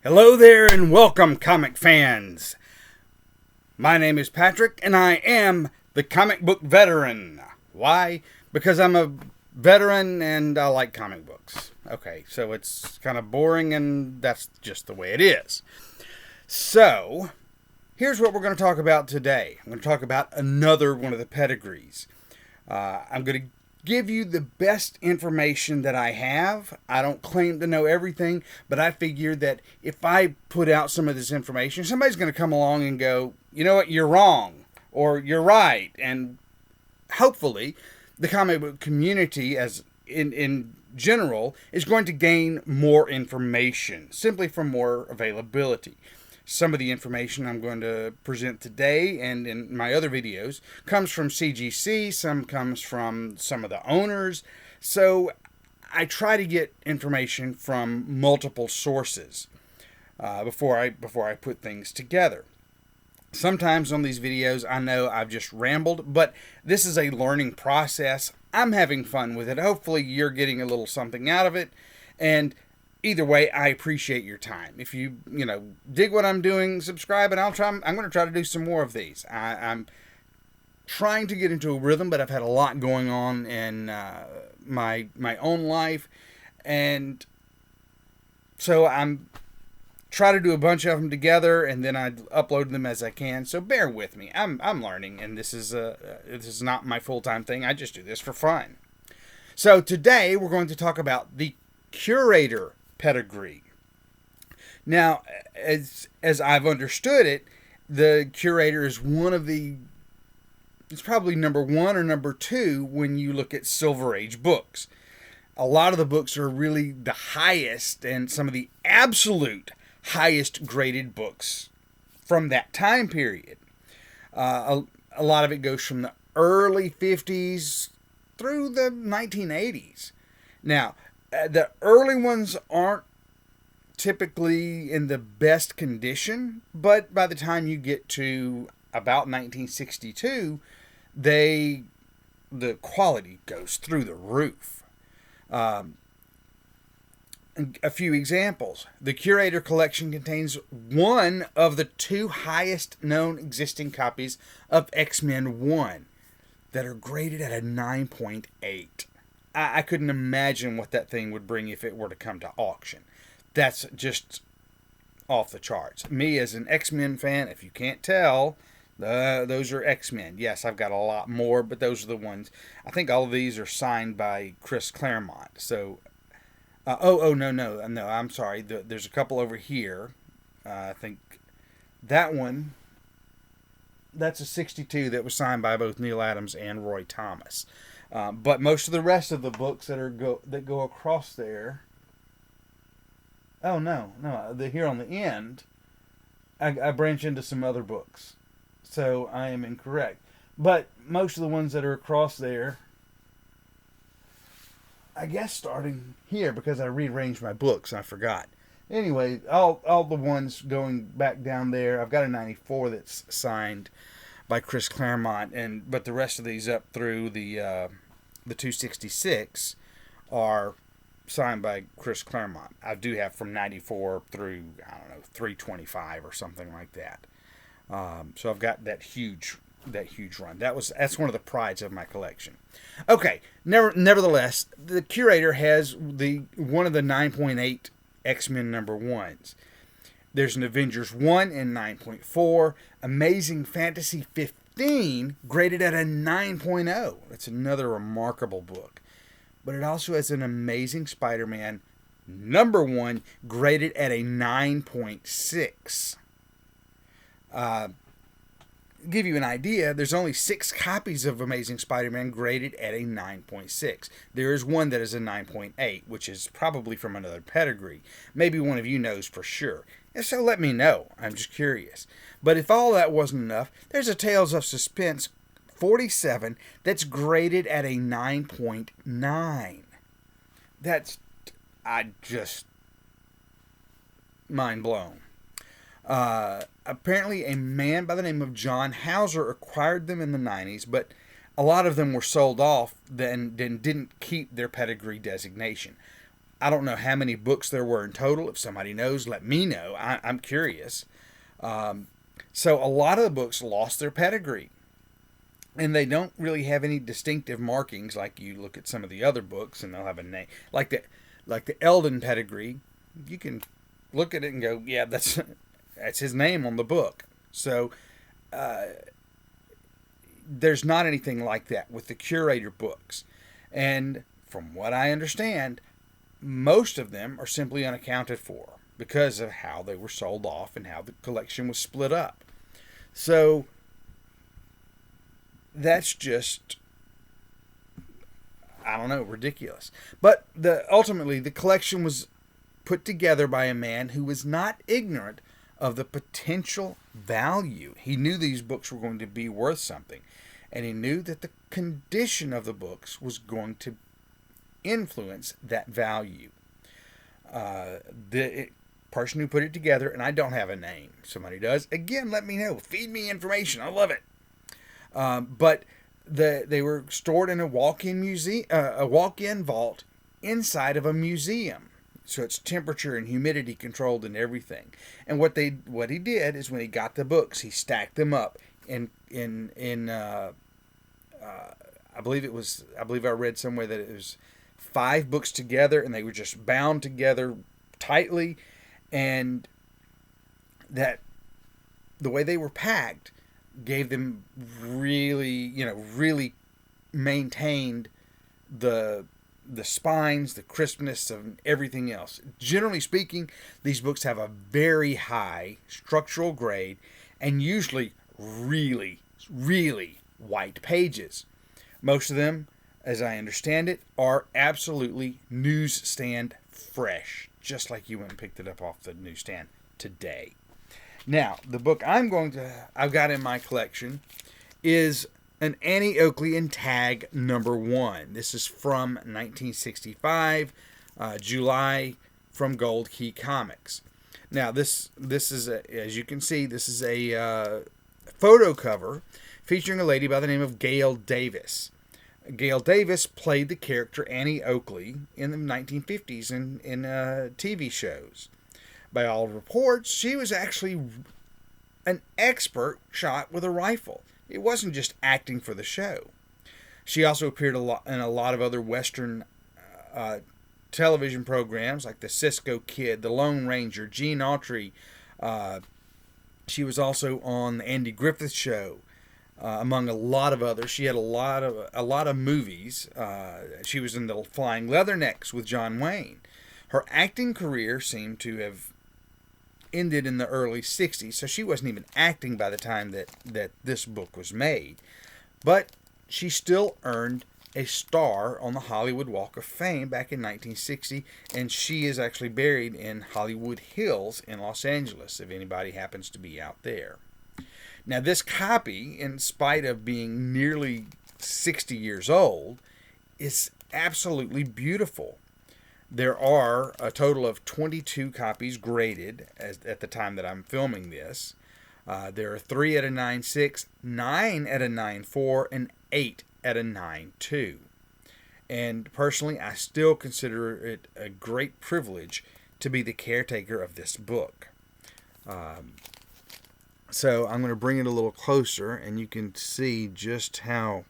Hello there and welcome, comic fans. My name is Patrick and I am the comic book veteran. Why? Because I'm a veteran and I like comic books. Okay, so it's kind of boring and that's just the way it is. So, here's what we're going to talk about today. I'm going to talk about another one of the pedigrees. I'm going to give you the best information that I have. I don't claim to know everything, but I figure that if I put out some of this information, somebody's going to come along and go, you know what, you're wrong, or you're right. And hopefully, the comic book community, as in general, is going to gain more information, simply from more availability. Some of the information I'm going to present today and in my other videos comes from CGC, some comes from some of the owners. So I try to get information from multiple sources before I put things together. Sometimes on these videos I know I've just rambled, but this is a learning process. I'm having fun with it. Hopefully you're getting a little something out of it. And either way, I appreciate your time. If you dig what I'm doing, subscribe, and I'm going to try to do some more of these. I'm trying to get into a rhythm, but I've had a lot going on in my own life, and so I'm try to do a bunch of them together, and then I upload them as I can. So bear with me. I'm learning, and this is not my full-time thing. I just do this for fun. So today we're going to talk about the Curator pedigree. Now, as I've understood it, the Curator is it's probably number one or number two when you look at Silver Age books. A lot of the books are really the highest and some of the absolute highest graded books from that time period. A lot of it goes from the early 50s through the 1980s. Now, the early ones aren't typically in the best condition, but by the time you get to about 1962, the quality goes through the roof. A few examples. The Curator collection contains one of the two highest known existing copies of X-Men 1 that are graded at a 9.8. I couldn't imagine what that thing would bring if it were to come to auction. That's just off the charts. Me as an X-Men fan, if you can't tell, those are X-Men. Yes, I've got a lot more, but those are the ones. I think all of these are signed by Chris Claremont. So, no, I'm sorry. There's a couple over here. I think that one, that's a 62 that was signed by both Neil Adams and Roy Thomas. But most of the rest of the books that go across there, they're here on the end. I branch into some other books, so I am incorrect. But most of the ones that are across there, I guess starting here because I rearranged my books, I forgot. Anyway, all the ones going back down there, I've got a 94 that's signed by Chris Claremont, but the rest of these up through the 266 are signed by Chris Claremont. I do have from 94 through 325 or something like that. So I've got that huge run. That's one of the prides of my collection. Okay, nevertheless, the Curator has one of the 9.8 X-Men number ones. There's an Avengers 1 and 9.4, Amazing Fantasy 15 graded at a 9.0. That's another remarkable book. But it also has an Amazing Spider-Man number 1 graded at a 9.6. Give you an idea, there's only 6 copies of Amazing Spider-Man graded at a 9.6. There is one that is a 9.8, which is probably from another pedigree. Maybe one of you knows for sure. If so, let me know. I'm just curious. But if all that wasn't enough, there's a Tales of Suspense 47 that's graded at a 9.9. That's mind blown. Apparently a man by the name of John Hauser acquired them in the 90s, but a lot of them were sold off and didn't keep their pedigree designation. I don't know how many books there were in total. If somebody knows, let me know. I'm curious. So a lot of the books lost their pedigree. And they don't really have any distinctive markings like you look at some of the other books and they'll have a name. Like the Eldon pedigree, you can look at it and go, yeah, that's his name on the book. So there's not anything like that with the Curator books. And from what I understand, most of them are simply unaccounted for because of how they were sold off and how the collection was split up. So that's just, I don't know, ridiculous. But ultimately, the collection was put together by a man who was not ignorant of the potential value. He knew these books were going to be worth something. And he knew that the condition of the books was going to influence that value. The person who put it together, and I don't have a name. Somebody does. Again, let me know. Feed me information. I love it. But they were stored in a walk-in vault inside of a museum. So it's temperature and humidity controlled and everything. And what he did is when he got the books, he stacked them up in I believe I read somewhere that it was 5 books together, and they were just bound together tightly, and that the way they were packed gave them really maintained the spines, the crispness of everything else. Generally speaking, these books have a very high structural grade and usually really white pages. Most of them, as I understand it, are absolutely newsstand fresh, just like you went and picked it up off the newsstand today. Now, the book I've got in my collection is an Annie Oakley and Tag #1. This is from 1965, July, from Gold Key Comics. Now, this is, as you can see, this is a photo cover featuring a lady by the name of Gail Davis. Gail Davis played the character Annie Oakley in the 1950s in TV shows. By all reports, she was actually an expert shot with a rifle. It wasn't just acting for the show. She also appeared in a lot of other Western television programs like the Cisco Kid, The Lone Ranger, Gene Autry. She was also on the Andy Griffith Show, among a lot of others. She had a lot of movies. She was in the Flying Leathernecks with John Wayne. Her acting career seemed to have ended in the early 60s, so she wasn't even acting by the time that this book was made. But she still earned a star on the Hollywood Walk of Fame back in 1960, and she is actually buried in Hollywood Hills in Los Angeles, if anybody happens to be out there. Now, this copy, in spite of being nearly 60 years old, is absolutely beautiful. There are a total of 22 copies graded at the time that I'm filming this. There are 3 at a 9.6, 9 at a 9.4, and 8 at a 9.2. And personally, I still consider it a great privilege to be the caretaker of this book. So I'm going to bring it a little closer, and you can see just how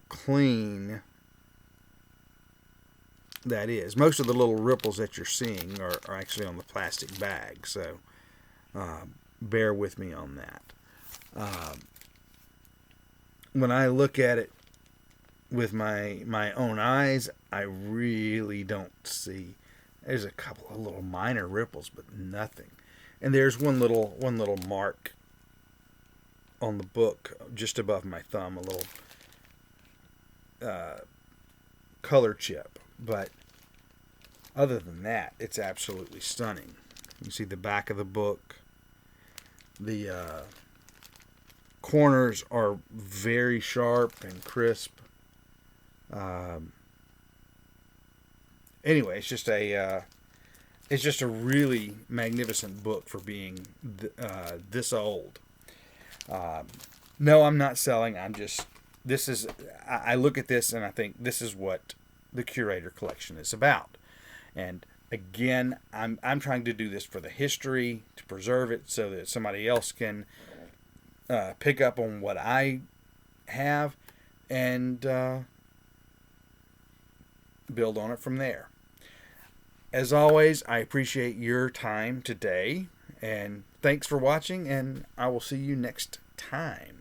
clean that is. Most of the little ripples that you're seeing are actually on the plastic bag, so bear with me on that. When I look at it with my own eyes, I really don't see. There's a couple of little minor ripples, but nothing. And there's one little mark on the book just above my thumb, a little color chip. But other than that, it's absolutely stunning. You can see the back of the book. The corners are very sharp and crisp. Anyway, it's just a really magnificent book for being this old. No, I'm not selling. I look at this and I think this is what the Curator collection is about. And again, I'm trying to do this for the history, to preserve it so that somebody else can pick up on what I have and build on it from there. As always, I appreciate your time today, and thanks for watching, and I will see you next time.